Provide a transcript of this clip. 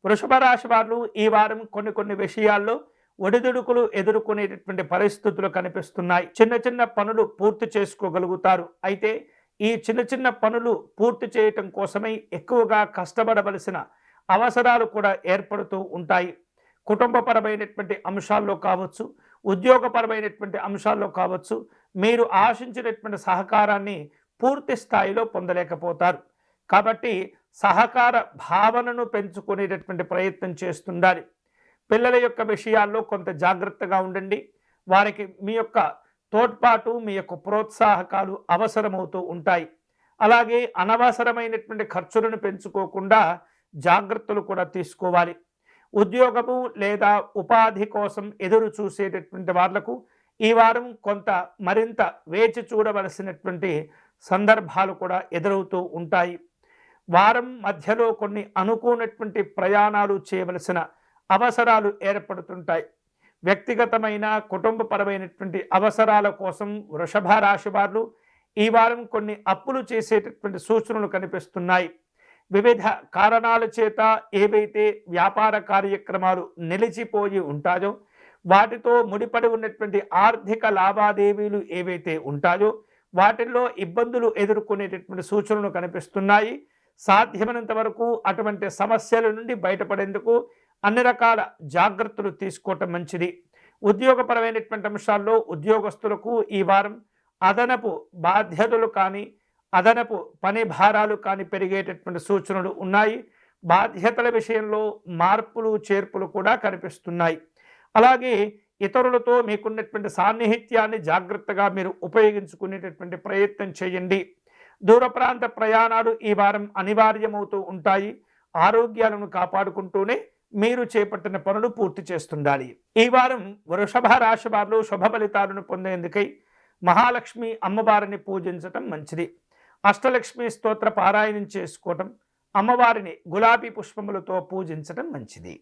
వృషభ రాశి వారు ఈ వారం కొన్ని విషయాల్లో ఒడిదుడుకులు ఎదుర్కొనేటటువంటి పరిస్థితులు కనిపిస్తున్నాయి. చిన్న చిన్న పనులు పూర్తి చేసుకోగలుగుతారు. అయితే ఈ చిన్న చిన్న పనులు పూర్తి చేయటం కోసమై ఎక్కువగా కష్టపడవలసిన అవసరాలు కూడా ఏర్పడుతూ ఉంటాయి. కుటుంబపరమైనటువంటి అంశాల్లో కావచ్చు, ఉద్యోగపరమైనటువంటి అంశాల్లో కావచ్చు, మీరు ఆశించినటువంటి సహకారాన్ని పూర్తి స్థాయిలో పొందలేకపోతారు. కాబట్టి సహకార భావనను పెంచుకునేటటువంటి ప్రయత్నం చేస్తుండాలి. పిల్లల యొక్క విషయాల్లో కొంత జాగ్రత్తగా ఉండండి. వారికి మీ యొక్క తోడ్పాటు, మీ యొక్క ప్రోత్సాహకాలు అవసరమవుతూ ఉంటాయి. అలాగే అనవసరమైనటువంటి ఖర్చులను పెంచుకోకుండా జాగ్రత్తలు కూడా తీసుకోవాలి. ఉద్యోగము లేదా ఉపాధి కోసం ఎదురు చూసేటటువంటి వాళ్లకు ఈ వారం కొంత మరింత వేచి చూడవలసినటువంటి సందర్భాలు కూడా ఎదురవుతూ ఉంటాయి. వారం మధ్యలో కొన్ని అనుకోనటువంటి ప్రయాణాలు చేయవలసిన అవసరాలు ఏర్పడుతుంటాయి. వ్యక్తిగతమైన కుటుంబపరమైనటువంటి అవసరాల కోసం వృషభ రాశి వారు ఈ వారం కొన్ని అప్పులు చేసేటటువంటి సూచనలు కనిపిస్తున్నాయి. వివిధ కారణాల చేత ఏవైతే వ్యాపార కార్యక్రమాలు నిలిచిపోయి ఉంటాయో, వాటితో ముడిపడి ఉన్నటువంటి ఆర్థిక లావాదేవీలు ఏవైతే ఉంటాయో వాటిల్లో ఇబ్బందులు ఎదుర్కొనేటటువంటి సూచనలు కనిపిస్తున్నాయి. సాధ్యమైనంత వరకు అటువంటి సమస్యల నుండి బయటపడేందుకు అన్ని రకాల జాగ్రత్తలు తీసుకోవటం మంచిది. ఉద్యోగపరమైనటువంటి అంశాల్లో ఉద్యోగస్తులకు ఈ వారం అదనపు బాధ్యతలు కానీ, అదనపు పని భారాలు కానీ పెరిగేటటువంటి సూచనలు ఉన్నాయి. బాధ్యతల విషయంలో మార్పులు చేర్పులు కూడా కనిపిస్తున్నాయి. అలాగే ఇతరులతో మీకున్నటువంటి సాన్నిహిత్యాన్ని జాగ్రత్తగా మీరు ఉపయోగించుకునేటటువంటి ప్రయత్నం చేయండి. దూర ప్రాంత ప్రయాణాలు ఈ వారం అనివార్యమవుతూ ఉంటాయి. ఆరోగ్యాలను కాపాడుకుంటూనే మీరు చేపట్టిన పనులు పూర్తి చేస్తుండాలి. ఈ వారం వృషభ రాశి వారు శుభ ఫలితాలను పొందేందుకై మహాలక్ష్మి అమ్మవారిని పూజించటం మంచిది. అష్టలక్ష్మి స్తోత్ర పారాయణం చేసుకోవటం, అమ్మవారిని గులాబీ పుష్పములతో పూజించటం మంచిది.